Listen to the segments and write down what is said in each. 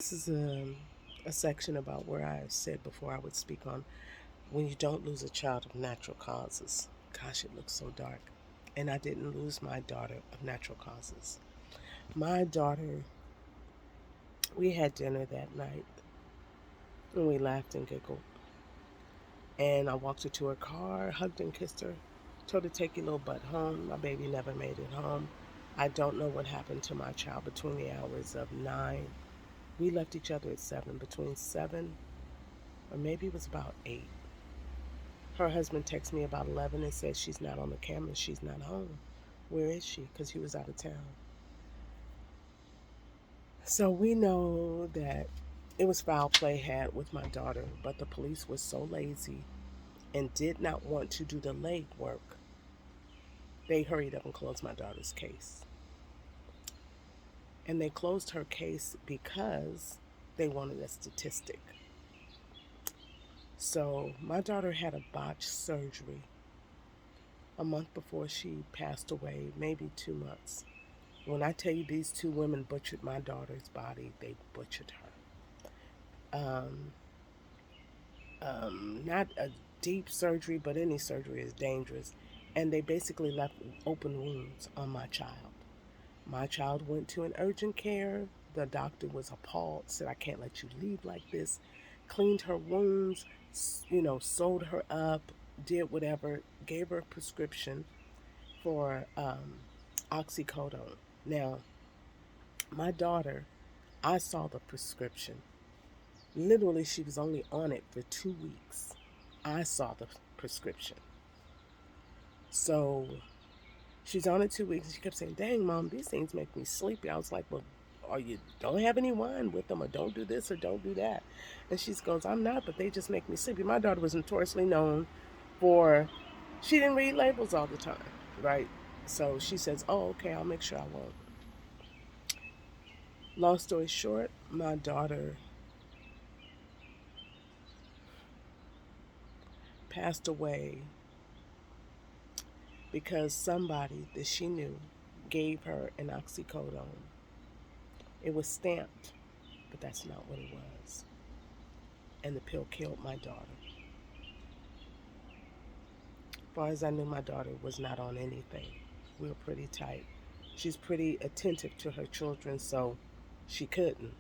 This is a section about where I said before I would speak on when you don't lose a child of natural causes. Gosh, it looks so dark. And I didn't lose my daughter of natural causes. My daughter, we had dinner that night and we laughed and giggled. And I walked her to her car, hugged and kissed her, told her, take your little butt home. My baby never made it home. I don't know what happened to my child between the hours of 9. We left each other at 7, between 7 or maybe it was about 8. Her husband texted me about 11 and said she's not on the camera. She's not home. Where is she? Because he was out of town. So we know that it was foul play had with my daughter, but the police was so lazy and did not want to do the leg work. They hurried up and closed my daughter's case. And they closed her case because they wanted a statistic. So my daughter had a botch surgery a month before she passed away, maybe 2 months. When I tell you these two women butchered my daughter's body, they butchered her. Not a deep surgery, but any surgery is dangerous. And they basically left open wounds on my child. My child went to an urgent care. The doctor was appalled, said, I can't let you leave like this. Cleaned her wounds, sewed her up, did whatever, gave her a prescription for oxycodone. Now, my daughter, I saw the prescription. Literally, she was only on it for 2 weeks. I saw the prescription. So she's on it 2 weeks, and she kept saying, dang, Mom, these things make me sleepy. I was like, well, or you don't have any wine with them, or don't do this, or don't do that. And she goes, I'm not, but they just make me sleepy. My daughter was notoriously known for, she didn't read labels all the time, right? So she says, oh, okay, I'll make sure I won't. Long story short, my daughter passed away because somebody that she knew gave her an oxycodone. It was stamped, but that's not what it was. And the pill killed my daughter. As far as I knew, my daughter was not on anything. We were pretty tight. She's pretty attentive to her children, so she couldn't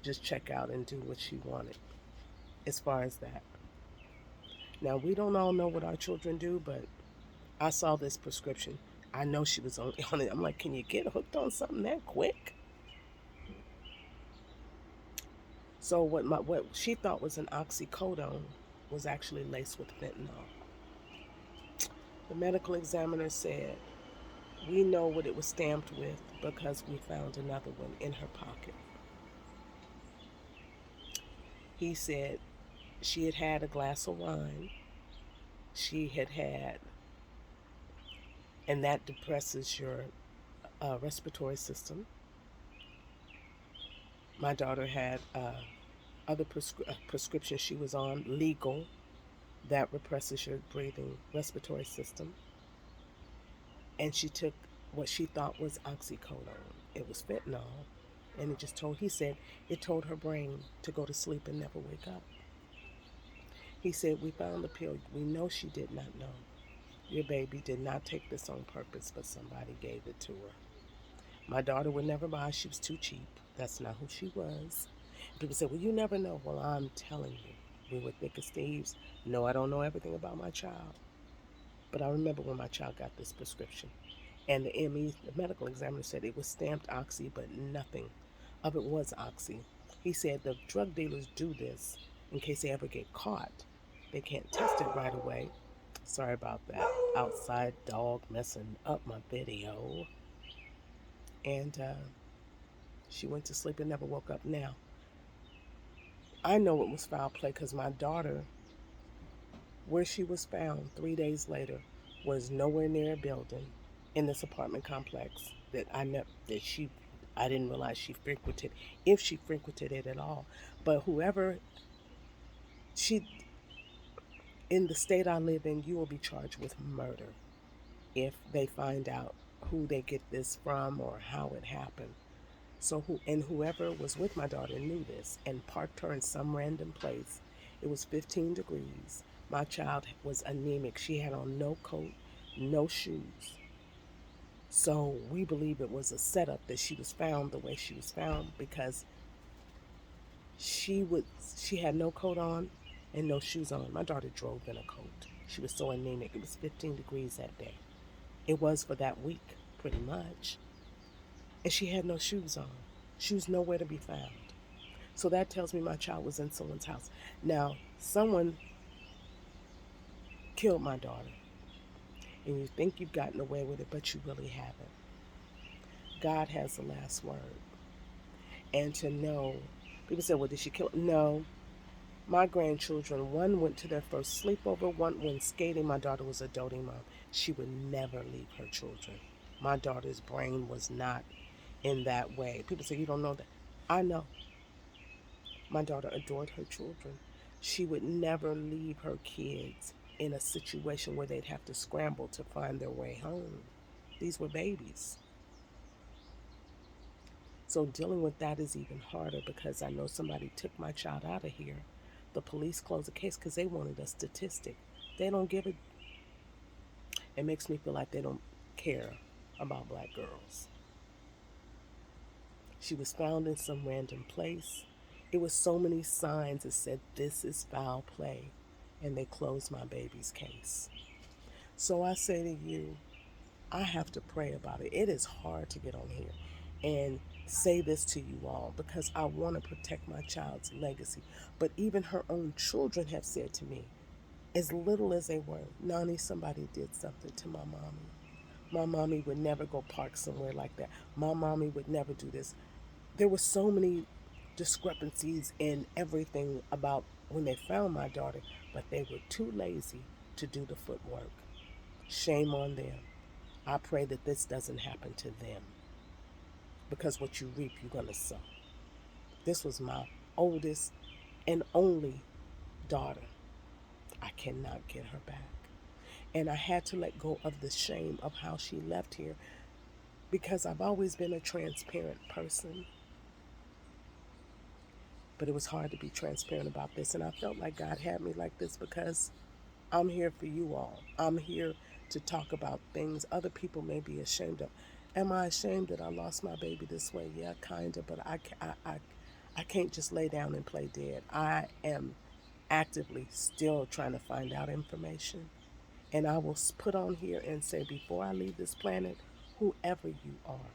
just check out and do what she wanted as far as that. Now, we don't all know what our children do, but I saw this prescription. I know she was on it. I'm like, can you get hooked on something that quick? So what she thought was an oxycodone was actually laced with fentanyl. The medical examiner said, we know what it was stamped with because we found another one in her pocket. He said she had had a glass of wine. She had had, and that depresses your respiratory system. My daughter had other prescriptions she was on, legal, that represses your breathing respiratory system. And she took what she thought was oxycodone. It was fentanyl. And he said, it told her brain to go to sleep and never wake up. He said, we found the pill. We know she did not know. Your baby did not take this on purpose, but somebody gave it to her. My daughter would never buy. She was too cheap. That's not who she was. People say, well, you never know. Well, I'm telling you, we were thick as thieves. No, I don't know everything about my child. But I remember when my child got this prescription. And the ME, the medical examiner, said it was stamped oxy, but nothing of it was oxy. He said the drug dealers do this in case they ever get caught. They can't test it right away. Sorry about that. Outside dog messing up my video. And she went to sleep and never woke up. Now, I know it was foul play because my daughter, where she was found 3 days later, was nowhere near a building in this apartment complex that I didn't realize she frequented, if she frequented it at all. But whoever she, in the state I live in, you will be charged with murder if they find out who they get this from or how it happened. So whoever was with my daughter knew this and parked her in some random place. It was 15 degrees. My child was anemic. She had on no coat, no shoes. So we believe it was a setup that she was found the way she was found because she would she had no coat on and no shoes on. My daughter drove in a coat. She was so anemic. It was 15 degrees that day. It was for that week, pretty much. And she had no shoes on. She was nowhere to be found. So that tells me my child was in someone's house. Now, someone killed my daughter, and you think you've gotten away with it, but you really haven't. God has the last word. And to know, people say, well, did she kill? No. My grandchildren, one went to their first sleepover, one went skating. My daughter was a doting mom. She would never leave her children. My daughter's brain was not in that way. People say, you don't know that. I know. My daughter adored her children. She would never leave her kids in a situation where they'd have to scramble to find their way home. These were babies. So dealing with that is even harder because I know somebody took my child out of here. The police closed the case because they wanted a statistic. They don't give it. It makes me feel like they don't care about black girls. She was found in some random place. It was so many signs that said, this is foul play. And they closed my baby's case. So I say to you, I have to pray about it. It is hard to get on here and say this to you all because I want to protect my child's legacy. But even her own children have said to me, as little as they were, Nani, somebody did something to my mommy. My mommy would never go park somewhere like that. My mommy would never do this. There were so many discrepancies in everything about when they found my daughter, but they were too lazy to do the footwork. Shame on them. I pray that this doesn't happen to them because what you reap, you're going to sow. This was my oldest and only daughter. I cannot get her back. And I had to let go of the shame of how she left here because I've always been a transparent person. But it was hard to be transparent about this. And I felt like God had me like this because I'm here for you all. I'm here to talk about things other people may be ashamed of. Am I ashamed that I lost my baby this way? Yeah, kind of. But I can't just lay down and play dead. I am actively still trying to find out information. And I will put on here and say, before I leave this planet, whoever you are,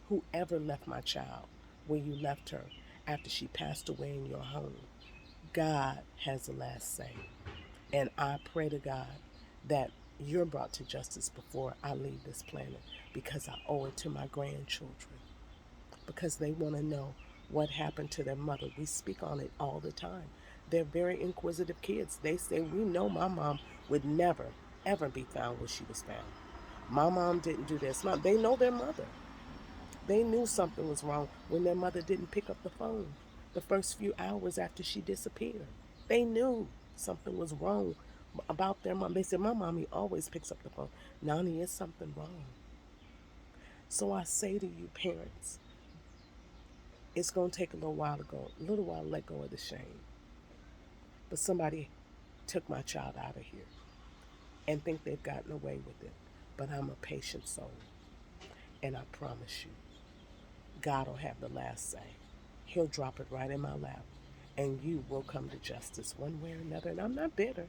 whoever left my child where you left her after she passed away in your home, God has the last say. And I pray to God that you're brought to justice before I leave this planet because I owe it to my grandchildren, because they want to know what happened to their mother. We speak on it all the time. They're very inquisitive kids. They say, we know my mom would never, ever be found where she was found. My mom didn't do this. They know their mother. They knew something was wrong when their mother didn't pick up the phone the first few hours after she disappeared. They knew something was wrong about their mom. They said, my mommy always picks up the phone. Nani, is something wrong? So I say to you, parents, it's going to take a little while to let go of the shame. But somebody took my child out of here and think they've gotten away with it. But I'm a patient soul. And I promise you, God will have the last say. He'll drop it right in my lap. And you will come to justice one way or another. And I'm not bitter.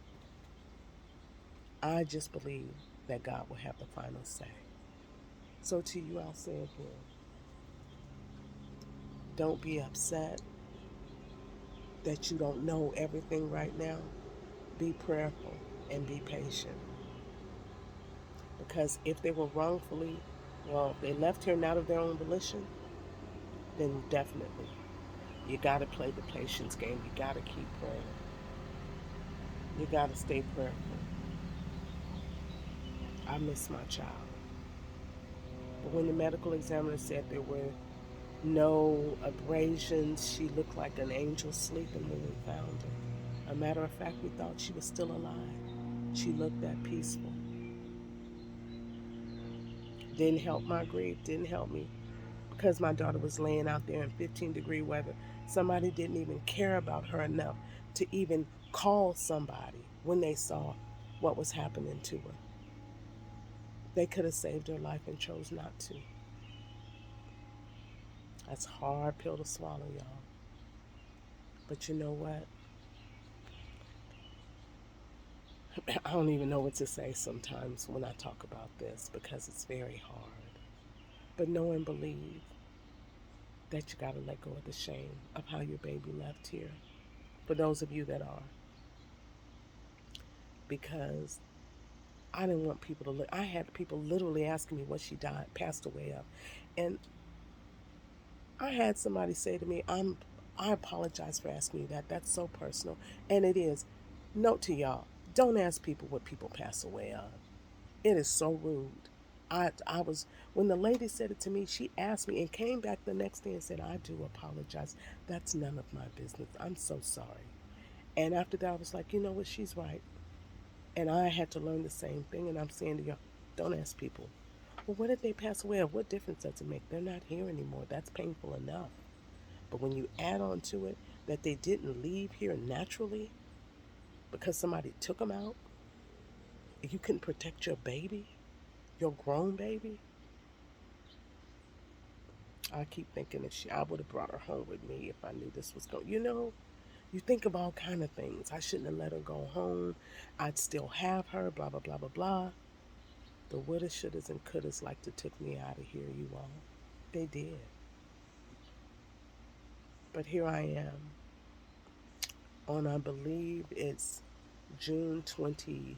I just believe that God will have the final say. So to you, I'll say again, don't be upset that you don't know everything right now. Be prayerful and be patient. Because if they were wrongfully, well, if they left here not of their own volition, then definitely you got to play the patience game. You got to keep praying. You got to stay prayerful. I miss my child. But when the medical examiner said there were no abrasions, she looked like an angel sleeping when we found her. A matter of fact, we thought she was still alive. She looked that peaceful. Didn't help my grief, didn't help me because my daughter was laying out there in 15-degree weather. Somebody didn't even care about her enough to even call somebody when they saw what was happening to her. They could have saved her life and chose not to. That's a hard pill to swallow, y'all. But you know what? I don't even know what to say sometimes when I talk about this because it's very hard. But know and believe that you got to let go of the shame of how your baby left here. For those of you that are, because I didn't want people to look. I had people literally asking me what she died, passed away of, and I had somebody say to me, I apologize for asking you that. That's so personal," and it is. Note to y'all: don't ask people what people pass away of. It is so rude. I was when the lady said it to me, she asked me and came back the next day and said, "I do apologize. That's none of my business. I'm so sorry." And after that, I was like, you know what? She's right. And I had to learn the same thing. And I'm saying to y'all, don't ask people, well, what if they pass away? What difference does it make? They're not here anymore. That's painful enough. But when you add on to it that they didn't leave here naturally because somebody took them out, you couldn't protect your baby, your grown baby. I keep thinking I would have brought her home with me if I knew this was going. You think of all kind of things. I shouldn't have let her go home. I'd still have her. Blah blah blah blah blah. The wouldas, shouldas, and couldas like to took me out of here, you all. They did. But here I am on, I believe it's June 29th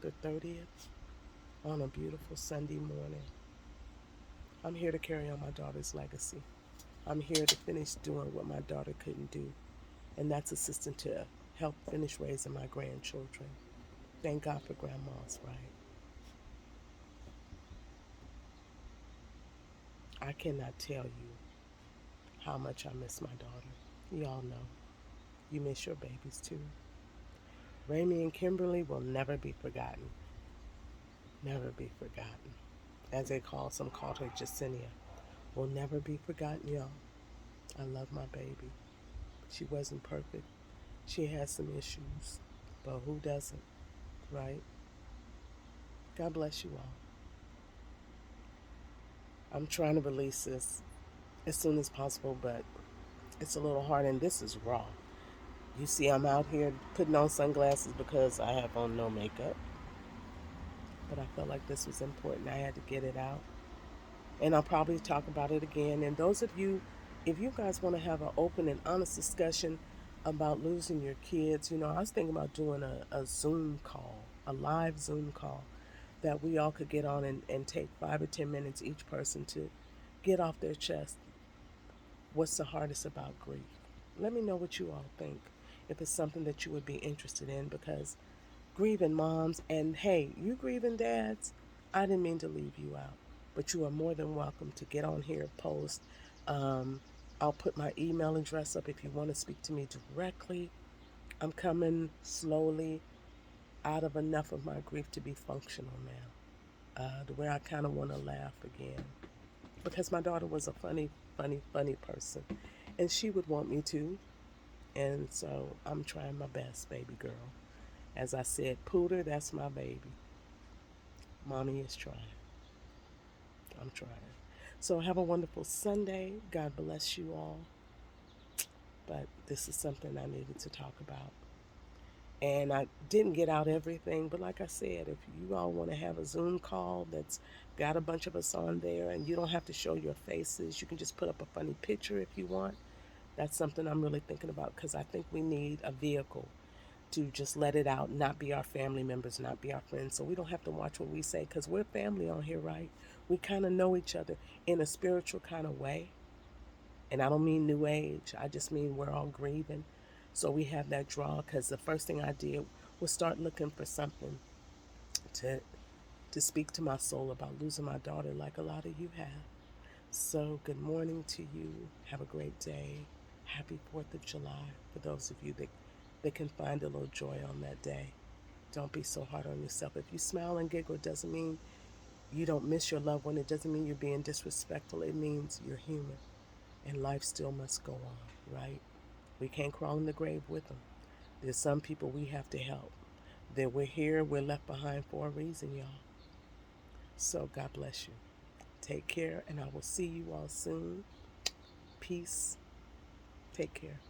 or 30th, on a beautiful Sunday morning. I'm here to carry on my daughter's legacy. I'm here to finish doing what my daughter couldn't do, and that's assisting to help finish raising my grandchildren. Thank God for grandmas, right? I cannot tell you how much I miss my daughter. Y'all know. You miss your babies too. Raimi and Kimberly will never be forgotten. Never be forgotten. As they call, some called her Jacinia. Will never be forgotten, y'all. I love my baby. She wasn't perfect. She had some issues. But who doesn't, right? God bless you all. I'm trying to release this as soon as possible, but it's a little hard, and this is raw. You see, I'm out here putting on sunglasses because I have on no makeup, but I felt like this was important. I had to get it out, and I'll probably talk about it again. And those of you, if you guys want to have an open and honest discussion about losing your kids, I was thinking about doing a Zoom call, a live Zoom call that we all could get on and take 5 or 10 minutes each person to get off their chest what's the hardest about grief. Let me know what you all think, if it's something that you would be interested in, because grieving moms, and hey, you grieving dads, I didn't mean to leave you out, but you are more than welcome to get on here, post. Um, I'll put my email address up if you want to speak to me directly. I'm coming slowly out of enough of my grief to be functional now, to where I kind of want to laugh again. Because my daughter was a funny, funny, funny person, and she would want me to. And so I'm trying my best, baby girl. As I said, Pooter, that's my baby. Mommy is trying. I'm trying. So have a wonderful Sunday. God bless you all. But this is something I needed to talk about. And I didn't get out everything, but like I said, if you all want to have a Zoom call that's got a bunch of us on there, and you don't have to show your faces, you can just put up a funny picture if you want. That's something I'm really thinking about, because I think we need a vehicle to just let it out, not be our family members, not be our friends. So we don't have to watch what we say, because we're family on here, right? We kind of know each other in a spiritual kind of way. And I don't mean new age, I just mean we're all grieving. So we have that draw, because the first thing I did was start looking for something to to speak to my soul about losing my daughter, like a lot of you have. So good morning to you. Have a great day. Happy 4th of July for those of you that can find a little joy on that day. Don't be so hard on yourself. If you smile and giggle, it doesn't mean you don't miss your loved one, it doesn't mean you're being disrespectful. It means you're human and life still must go on, right? We can't crawl in the grave with them. There's some people we have to help. That we're here, we're left behind for a reason, y'all. So God bless you. Take care, and I will see you all soon. Peace. Take care.